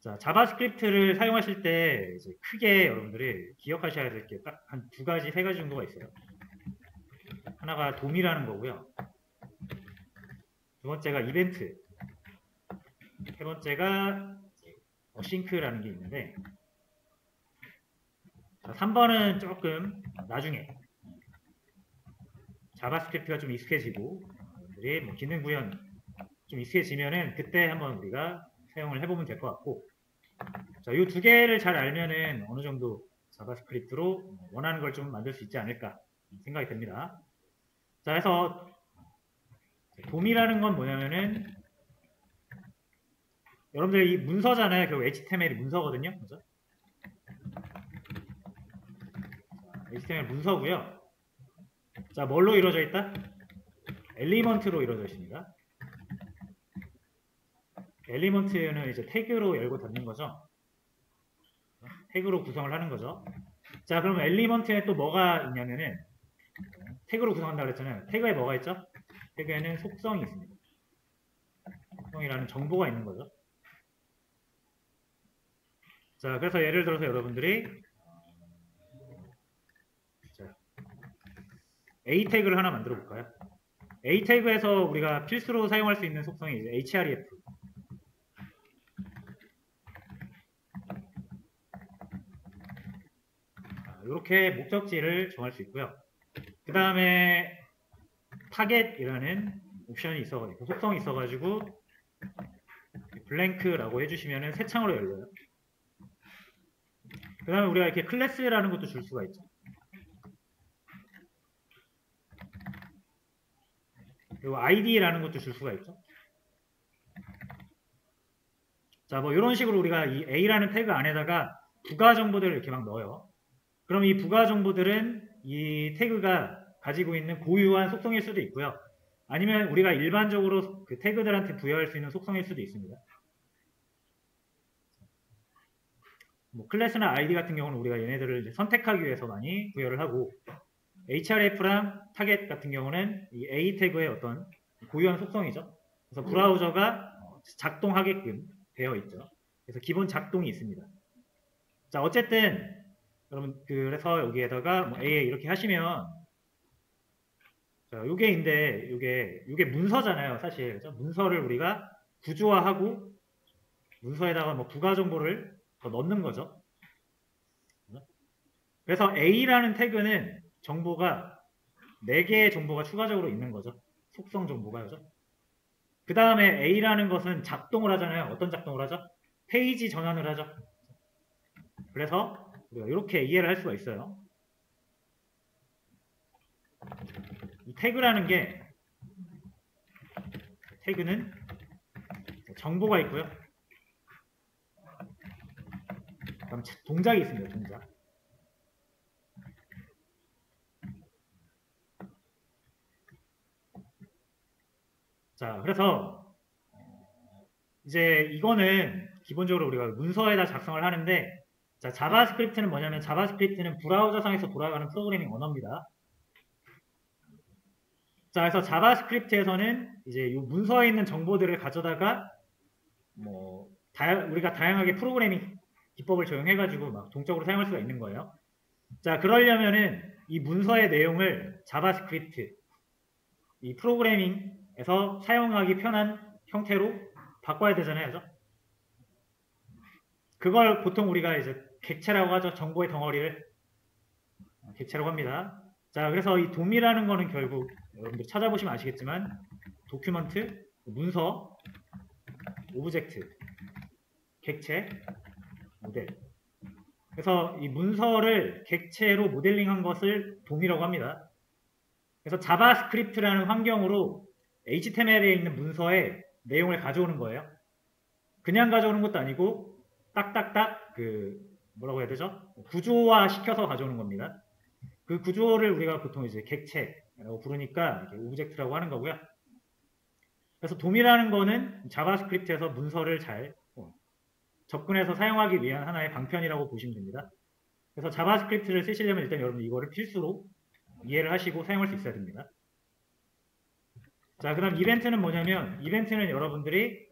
자, 자바스크립트를 사용하실 때 이제 크게 여러분들이 기억하셔야 될 게 딱 한 두 가지, 세 가지 정도가 있어요. 하나가 돔이라는 거고요. 두 번째가 이벤트. 세 번째가 어싱크라는 게 있는데, 자, 3번은 조금 나중에 자바스크립트가 좀 익숙해지고 여러분들이 뭐 기능 구현 좀 익숙해지면은 그때 한번 우리가 사용을 해보면 될 것 같고, 자, 이 두 개를 잘 알면은 어느 정도 자바스크립트로 원하는 걸 좀 만들 수 있지 않을까 생각이 듭니다. 자, 그래서 돔이라는 건 뭐냐면은 여러분들 이 문서잖아요. 결국 HTML이 문서거든요. 그죠? HTML 문서고요. 자, 뭘로 이루어져 있다? 엘리먼트로 이루어져 있습니다. 엘리먼트는 이제 태그로 열고 닫는 거죠. 태그로 구성을 하는 거죠. 자, 그럼 엘리먼트에 또 뭐가 있냐면은 태그로 구성한다고 그랬잖아요. 태그에 뭐가 있죠? 태그에는 속성이 있습니다. 속성이라는 정보가 있는 거죠. 자, 그래서 예를 들어서 여러분들이 A 태그를 하나 만들어 볼까요? A 태그에서 우리가 필수로 사용할 수 있는 속성이 이제 href. 이렇게 목적지를 정할 수 있고요. 그 다음에 타겟이라는 옵션이 있어가지고 속성이 있어가지고 블랭크라고 해주시면은 새 창으로 열려요. 그 다음에 우리가 이렇게 클래스라는 것도 줄 수가 있죠. 그리고 id라는 것도 줄 수가 있죠. 자, 뭐 이런 식으로 우리가 이 a라는 태그 안에다가 부가 정보들을 이렇게 막 넣어요. 그럼 이 부가 정보들은 이 태그가 가지고 있는 고유한 속성일 수도 있고요. 아니면 우리가 일반적으로 그 태그들한테 부여할 수 있는 속성일 수도 있습니다. 뭐 클래스나 id 같은 경우는 우리가 얘네들을 이제 선택하기 위해서 많이 부여를 하고, href랑 타겟 같은 경우는 이 a 태그의 어떤 고유한 속성이죠. 그래서 브라우저가 작동하게끔 되어 있죠. 그래서 기본 작동이 있습니다. 자, 어쨌든 여러분 그래서 여기에다가 뭐 a 이렇게 하시면, 자, 요게 문서잖아요, 사실. 그렇죠? 문서를 우리가 구조화하고 문서에다가 뭐 부가 정보를 더 넣는 거죠. 그래서 a라는 태그는 정보가 4개의 정보가 추가적으로 있는 거죠. 속성 정보가요. 그 다음에 a라는 것은 작동을 하잖아요. 어떤 작동을 하죠? 페이지 전환을 하죠. 그래서 우리가 이렇게 이해를 할 수가 있어요. 이 태그라는 게, 태그는 정보가 있고요. 그다음 동작이 있습니다. 동작. 자, 그래서 이제 이거는 기본적으로 우리가 문서에다 작성을 하는데, 자, 자바스크립트는 뭐냐면 자바스크립트는 브라우저상에서 돌아가는 프로그래밍 언어입니다. 자, 그래서 자바스크립트에서는 이제 이 문서에 있는 정보들을 가져다가 뭐 우리가 다양하게 프로그래밍 기법을 적용해가지고 막 동적으로 사용할 수가 있는 거예요. 자, 그러려면은 이 문서의 내용을 자바스크립트, 이 프로그래밍에서 사용하기 편한 형태로 바꿔야 되잖아요. 그죠? 그걸 보통 우리가 이제 객체라고 하죠. 정보의 덩어리를 객체라고 합니다. 자, 그래서 이 돔이라는 거는 결국 여러분들 찾아보시면 아시겠지만 도큐먼트, 문서, 오브젝트, 객체, 모델. 그래서 이 문서를 객체로 모델링한 것을 돔이라고 합니다. 그래서 자바스크립트라는 환경으로 HTML에 있는 문서의 내용을 가져오는 거예요. 그냥 가져오는 것도 아니고 딱딱딱 뭐라고 해야 되죠? 구조화 시켜서 가져오는 겁니다. 그 구조를 우리가 보통 이제 객체라고 부르니까 이렇게 오브젝트라고 하는 거고요. 그래서 돔이라는 거는 자바스크립트에서 문서를 잘 접근해서 사용하기 위한 하나의 방편이라고 보시면 됩니다. 그래서 자바스크립트를 쓰시려면 일단 여러분 이거를 필수로 이해를 하시고 사용할 수 있어야 됩니다. 자, 그 다음 이벤트는 뭐냐면, 이벤트는 여러분들이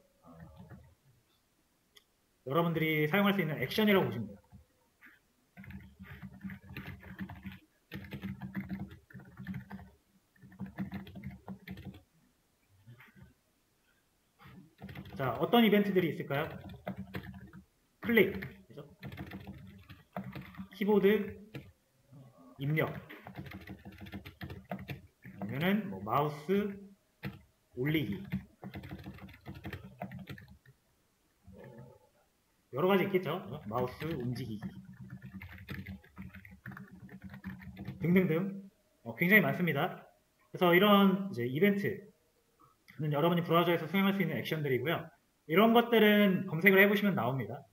여러분들이 사용할 수 있는 액션이라고 보시면 돼요. 자, 어떤 이벤트들이 있을까요? 클릭, 그죠? 키보드 입력, 아니면은 뭐 마우스 올리기, 여러 가지 있겠죠? 마우스 움직이기 등등등 굉장히 많습니다. 그래서 이런 이제 이벤트는 여러분이 브라우저에서 수행할 수 있는 액션들이고요. 이런 것들은 검색을 해보시면 나옵니다.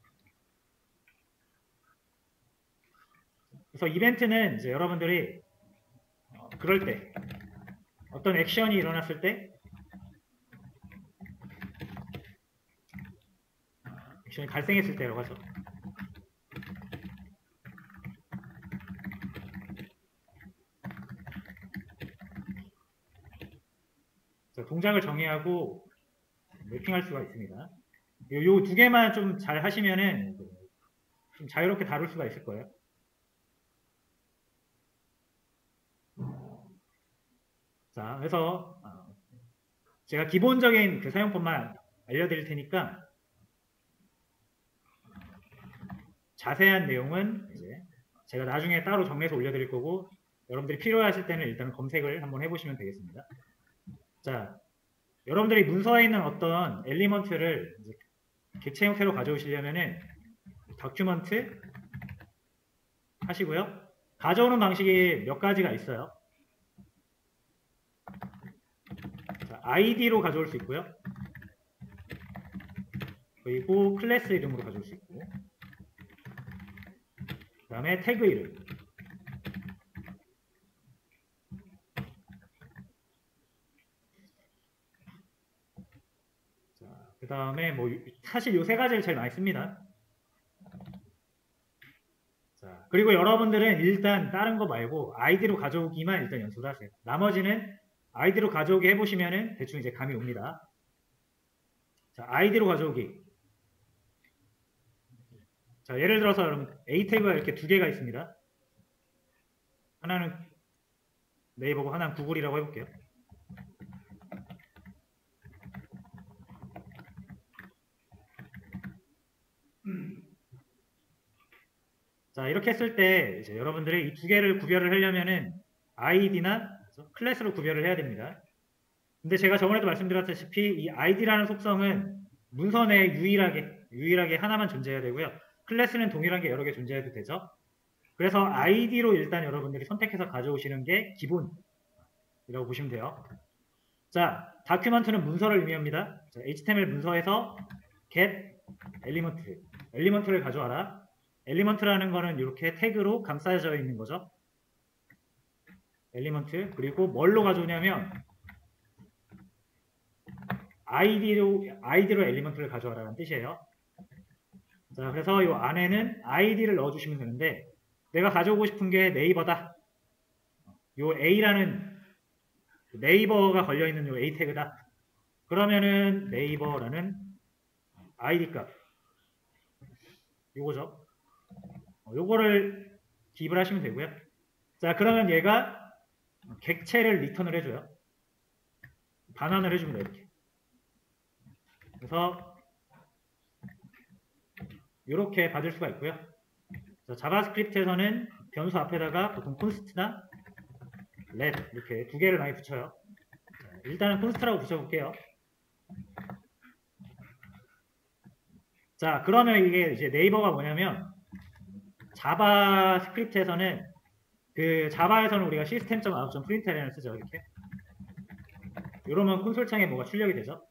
그래서 이벤트는 이제 여러분들이 그럴 때 어떤 액션이 일어났을 때 액션이 발생했을 때라고 하죠. 동작을 정의하고 매핑할 수가 있습니다. 요 두 개만 좀 잘 하시면은 좀 자유롭게 다룰 수가 있을 거예요. 자, 그래서 제가 기본적인 그 사용법만 알려드릴 테니까 자세한 내용은 이제 제가 나중에 따로 정리해서 올려드릴 거고 여러분들이 필요하실 때는 일단 검색을 한번 해보시면 되겠습니다. 자, 여러분들이 문서에 있는 어떤 엘리먼트를 이제 객체 형태로 가져오시려면은 다큐먼트 하시고요. 가져오는 방식이 몇 가지가 있어요. 자, 아이디로 가져올 수 있고요. 그리고 클래스 이름으로 가져올 수 있고, 그 다음에 태그 이름, 그 다음에 뭐 사실 요 세 가지를 제일 많이 씁니다. 자, 그리고 여러분들은 일단 다른 거 말고 아이디로 가져오기만 일단 연습을 하세요. 나머지는 아이디로 가져오기 해보시면은 대충 이제 감이 옵니다. 자, 아이디로 가져오기. 자, 예를 들어서 여러분 A 태그가 이렇게 두 개가 있습니다. 하나는 네이버고 하나는 구글이라고 해볼게요. 자, 이렇게 했을 때 이제 여러분들이 이 두 개를 구별을 하려면은 아이디나 클래스로 구별을 해야 됩니다. 근데 제가 저번에도 말씀드렸다시피 이 아이디라는 속성은 문서 내에 유일하게 하나만 존재해야 되고요. 클래스는 동일한 게 여러 개 존재해도 되죠. 그래서 아이디로 일단 여러분들이 선택해서 가져오시는 게 기본이라고 보시면 돼요. 자, 다큐먼트는 문서를 의미합니다. 자, HTML 문서에서 get 엘리먼트를 가져와라. 엘리먼트라는 거는 이렇게 태그로 감싸져 있는 거죠. 엘리먼트. 그리고 뭘로 가져오냐면 아이디로 엘리먼트를 가져와라는 뜻이에요. 자, 그래서 이 안에는 아이디를 넣어주시면 되는데 내가 가져오고 싶은 게 네이버다. 요 A라는 네이버가 걸려있는 요 A 태그다. 그러면은 네이버라는 아이디 값 요거죠. 요거를 기입을 하시면 되고요. 자, 그러면 얘가 객체를 리턴을 해줘요. 반환을 해줍니다. 이렇게. 그래서 이렇게 받을 수가 있고요. 자, 자바스크립트에서는 변수 앞에다가 보통 콘스트나 렛 이렇게 두 개를 많이 붙여요. 자, 일단은 콘스트라고 붙여볼게요. 자, 그러면 이게 이제 네이버가 뭐냐면 자바스크립트에서는 그 자바에서는 우리가 system.out.println을 쓰죠. 이렇게. 이러면 콘솔 창에 뭐가 출력이 되죠.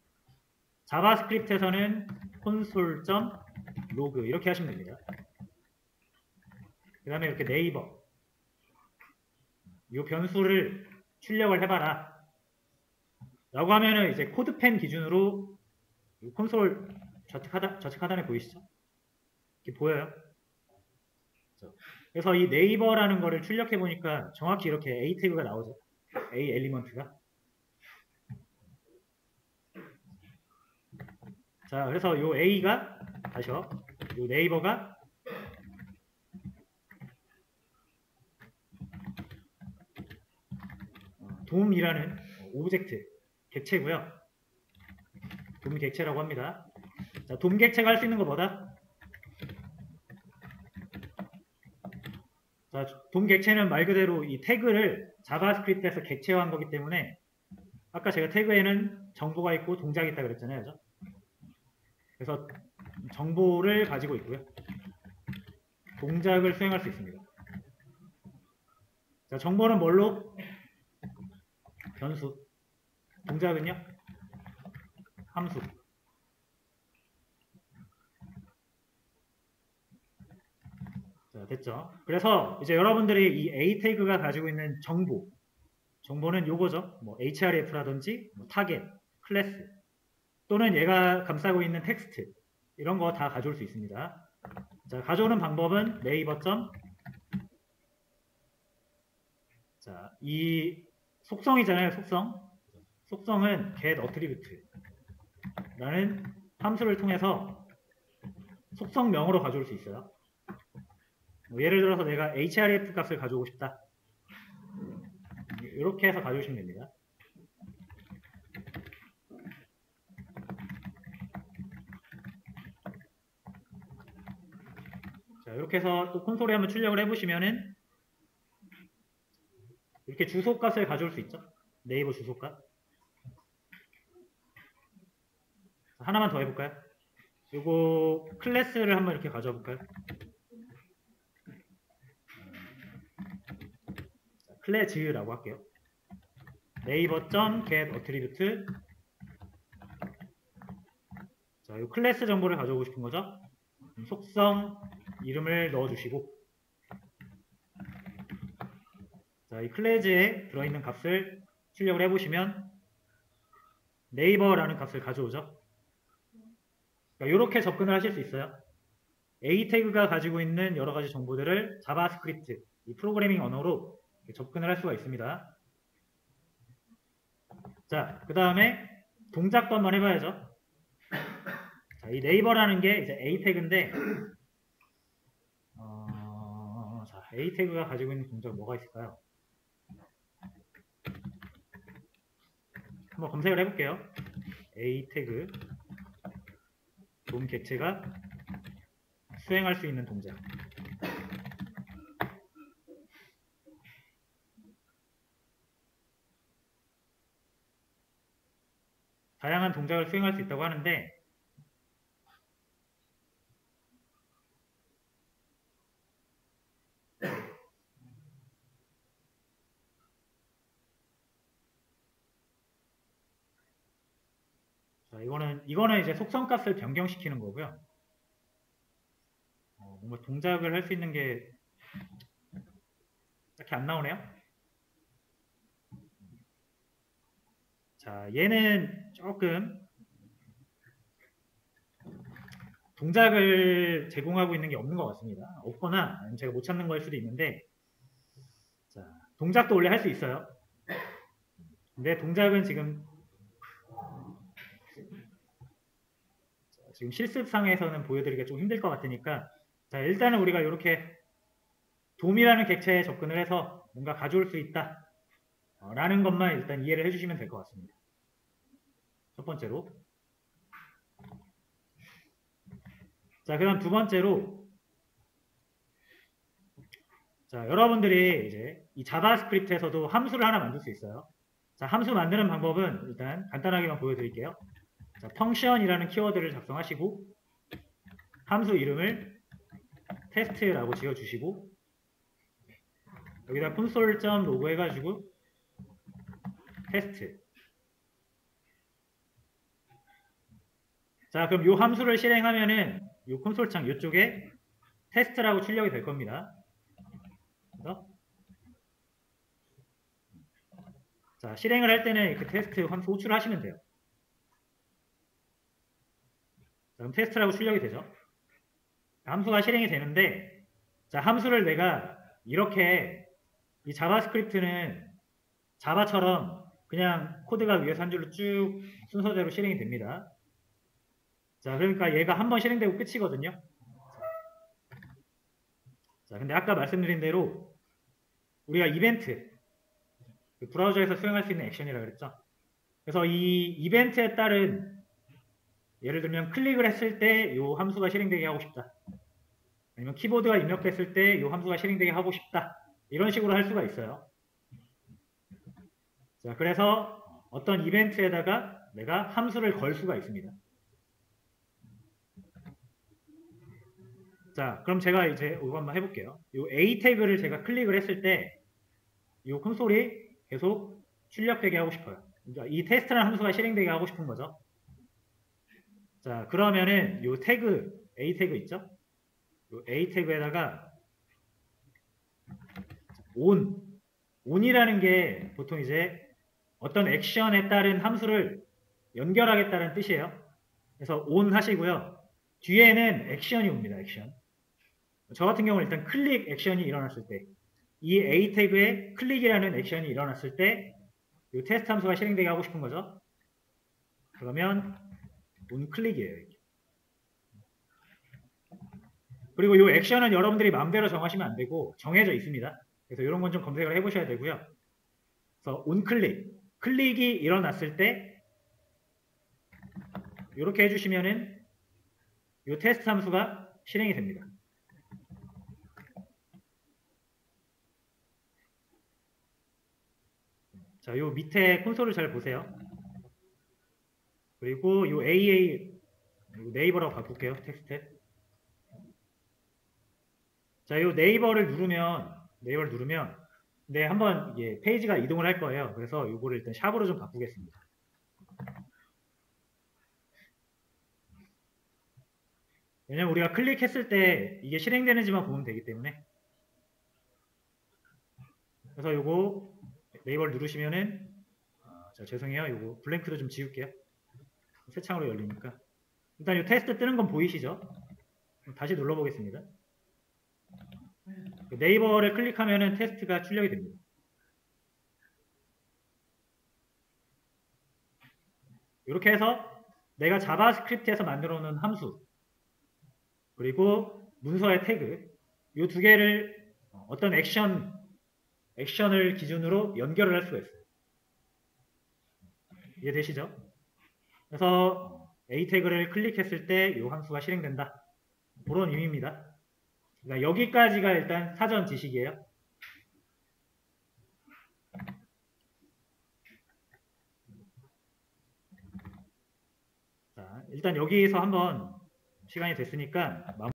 자바스크립트에서는 console.log 이렇게 하시면 됩니다. 그 다음에 이렇게 네이버 이 변수를 출력을 해봐라 라고 하면은 이제 코드펜 기준으로 콘솔 좌측 하단에 보이시죠? 이렇게 보여요. 그래서 이 네이버라는 거를 출력해 보니까 정확히 이렇게 A 태그가 나오죠. A 엘리먼트가. 자, 그래서 요 A가 다시요. 이 네이버가 돔이라는 오브젝트 객체고요. 돔 객체라고 합니다. 자, 돔 객체가 할 수 있는 거 뭐다? 자, 돔 객체는 말 그대로 이 태그를 자바스크립트에서 객체화한 거기 때문에 아까 제가 태그에는 정보가 있고 동작이 있다 그랬잖아요. 그죠? 그래서 정보를 가지고 있고요. 동작을 수행할 수 있습니다. 자, 정보는 뭘로? 변수. 동작은요? 함수. 자, 됐죠? 그래서 이제 여러분들이 이 A 태그가 가지고 있는 정보는 요거죠. 뭐 href라든지 뭐 타겟, 클래스 또는 얘가 감싸고 있는 텍스트 이런 거 다 가져올 수 있습니다. 자, 가져오는 방법은 네이버 점 자, 이 속성이잖아요. 속성은 get attribute 라는 함수를 통해서 속성명으로 가져올 수 있어요. 뭐 예를 들어서 내가 href 값을 가져오고 싶다. 이렇게 해서 가져오시면 됩니다. 자, 이렇게 해서 또 콘솔에 한번 출력을 해보시면은 이렇게 주소값을 가져올 수 있죠. 네이버 주소값. 하나만 더 해볼까요? 요거 클래스를 한번 이렇게 가져와 볼까요? 클래즈라고 할게요. 네이버.get attribute 자, 요 클래스 정보를 가져오고 싶은 거죠. 속성 이름을 넣어주시고 자, 이 클래즈에 들어있는 값을 출력을 해보시면 네이버라는 값을 가져오죠. 그러니까 이렇게 접근을 하실 수 있어요. A 태그가 가지고 있는 여러 가지 정보들을 자바스크립트, 이 프로그래밍 언어로 접근을 할 수가 있습니다. 자, 그 다음에 동작도 한번 해봐야죠. 자, 이 네이버라는 게 이제 A 태그인데, 자, A 태그가 가지고 있는 동작 뭐가 있을까요? 한번 검색을 해볼게요. A 태그 돔 객체가 수행할 수 있는 동작. 다양한 동작을 수행할 수 있다고 하는데 자, 이거는 이제 속성값을 변경시키는 거고요. 뭔가 동작을 할 수 있는 게 딱히 안 나오네요. 자, 얘는 조금 동작을 제공하고 있는 게 없는 것 같습니다. 없거나 제가 못 찾는 거일 수도 있는데 자, 동작도 원래 할 수 있어요. 근데 동작은 지금 실습상에서는 보여드리기가 좀 힘들 것 같으니까 자, 일단은 우리가 이렇게 돔이라는 객체에 접근을 해서 뭔가 가져올 수 있다 라는 것만 일단 이해를 해주시면 될 것 같습니다. 첫 번째로 자, 그 다음 두 번째로 자, 여러분들이 이제 이 자바스크립트에서도 함수를 하나 만들 수 있어요. 자, 함수 만드는 방법은 일단 간단하게만 보여드릴게요. 자, 펑션이라는 키워드를 작성하시고 함수 이름을 테스트라고 지어주시고 여기다 console.log 해가지고 테스트 자, 그럼 이 함수를 실행하면은 이 콘솔 창 이쪽에 테스트라고 출력이 될 겁니다. 그래서 자, 실행을 할 때는 그 테스트 함수 호출을 하시면 돼요. 자, 그럼 테스트라고 출력이 되죠. 함수가 실행이 되는데 자, 함수를 내가 이렇게 이 자바스크립트는 자바처럼 그냥 코드가 위에서 한 줄로 쭉 순서대로 실행이 됩니다. 자, 그러니까 얘가 한번 실행되고 끝이거든요. 자, 근데 아까 말씀드린 대로 우리가 이벤트, 그 브라우저에서 수행할 수 있는 액션이라고 그랬죠. 그래서 이 이벤트에 따른 예를 들면 클릭을 했을 때 이 함수가 실행되게 하고 싶다. 아니면 키보드가 입력됐을 때 이 함수가 실행되게 하고 싶다. 이런 식으로 할 수가 있어요. 자, 그래서 어떤 이벤트에다가 내가 함수를 걸 수가 있습니다. 자, 그럼 제가 이제 이거 한번 해볼게요. 이 A 태그를 제가 클릭을 했을 때 이 콘솔이 계속 출력되게 하고 싶어요. 그러니까 이 테스트라는 함수가 실행되게 하고 싶은 거죠. 자, 그러면은 이 태그 A 태그 있죠? 이 A 태그에다가 on이라는 게 보통 이제 어떤 액션에 따른 함수를 연결하겠다는 뜻이에요. 그래서 on 하시고요. 뒤에는 액션이 옵니다. 액션. 저 같은 경우는 일단 클릭 액션이 일어났을 때 이 A 태그에 클릭이라는 액션이 일어났을 때 이 테스트 함수가 실행되게 하고 싶은 거죠. 그러면 on 클릭이에요. 이렇게. 그리고 이 액션은 여러분들이 마음대로 정하시면 안 되고 정해져 있습니다. 그래서 이런 건 좀 검색을 해보셔야 되고요. 그래서 on 클릭, 클릭이 일어났을 때 이렇게 해주시면은 이 테스트 함수가 실행이 됩니다. 자, 요 밑에 콘솔을 잘 보세요. 그리고 요 AA 네이버라고 바꿀게요. 텍스트. 자, 요 네이버를 누르면 네, 한번 이게 페이지가 이동을 할 거예요. 그래서 요거를 일단 샵으로 좀 바꾸겠습니다. 왜냐면 우리가 클릭했을 때 이게 실행되는지만 보면 되기 때문에. 그래서 요거 네이버를 누르시면은 자, 죄송해요. 요거 블랭크도 좀 지울게요. 새 창으로 열리니까. 일단 요 테스트 뜨는 건 보이시죠? 다시 눌러보겠습니다. 네이버를 클릭하면은 테스트가 출력이 됩니다. 이렇게 해서 내가 자바스크립트에서 만들어 놓은 함수 그리고 문서의 태그 이 두 개를 어떤 액션을 기준으로 연결을 할 수가 있어요. 이해되시죠? 그래서 A 태그를 클릭했을 때 이 함수가 실행된다. 그런 의미입니다. 그러니까 여기까지가 일단 사전 지식이에요. 자, 일단 여기서 한번 시간이 됐으니까